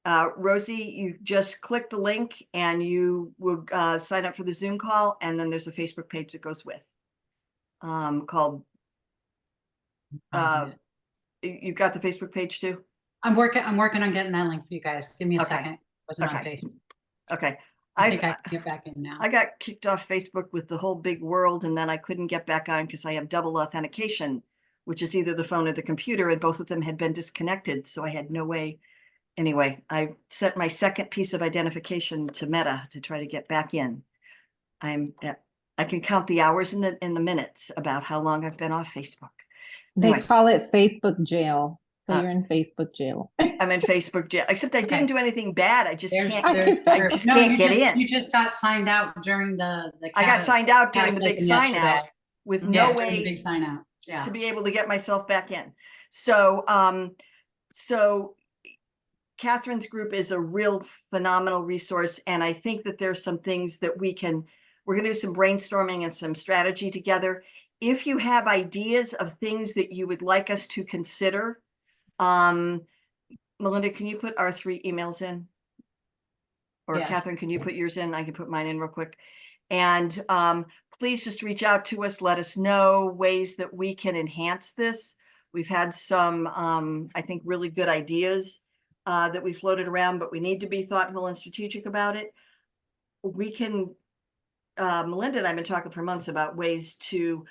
Rosie, you just click the link and you will sign up for the Zoom call. And then there's a Facebook page that goes with. Called you've got the Facebook page too? I'm working on getting that link for you guys. Give me a Okay. second. Wasn't on Okay. Facebook. Okay. I think I can get back in now. I got kicked off Facebook with the whole big world, and then I couldn't get back on because I have double authentication, which is either the phone or the computer, and both of them had been disconnected. So I had no way. Anyway, I set my second piece of identification to Meta to try to get back in. I can count the hours in the minutes about how long I've been off Facebook. They Anyway. call it Facebook jail. So you're in Facebook jail. I'm in Facebook jail, except I didn't do anything bad. I just can't You get in. You just got signed out during the I got signed out during the big sign out yesterday. with Yeah, no during the way big sign out. Yeah. to be able to get myself back in. So, so Catherine's group is a real phenomenal resource. And I think that there's some things that we're going to do some brainstorming and some strategy together. If you have ideas of things that you would like us to consider, Melinda, can you put our 3 emails in? Or Yes. Catherine, can you put yours in? I can put mine in real quick. And please just reach out to us. Let us know ways that we can enhance this. We've had some, I think, really good ideas that we floated around, but we need to be thoughtful and strategic about it. We can, Melinda and I have been talking for months about ways to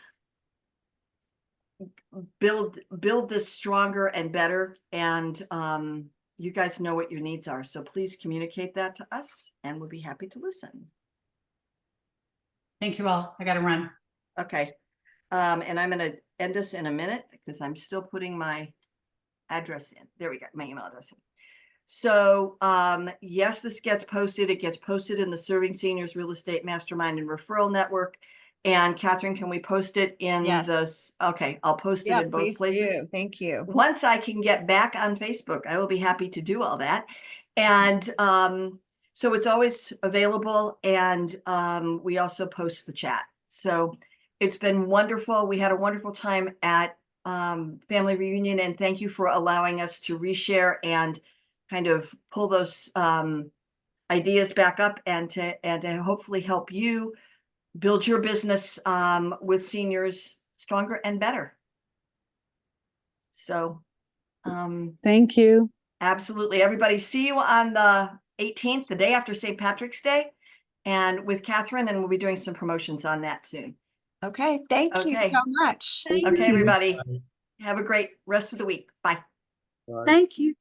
build this stronger and better. And you guys know what your needs are. So please communicate that to us and we'll be happy to listen. Thank you all. I got to run. Okay. And I'm going to end this in a minute because I'm still putting my address in. There we go. My email address in. So yes, this gets posted. It gets posted in the Serving Seniors Real Estate Mastermind and Referral Network. And Catherine, can we post it in Yes. those? Okay, I'll post it Yeah, in both please places. do. Thank you. Once I can get back on Facebook, I will be happy to do all that. And so it's always available, and we also post the chat. So it's been wonderful. We had a wonderful time at Family Reunion, and thank you for allowing us to reshare and kind of pull those ideas back up and to hopefully help you build your business with seniors stronger and better. So Thank you. absolutely. Everybody, see you on the 18th, the day after St. Patrick's Day, and with Catherine, and we'll be doing some promotions on that soon. Okay, thank you Okay. so much. Thank Okay, you. everybody. Have a great rest of the week. Bye. Thank you.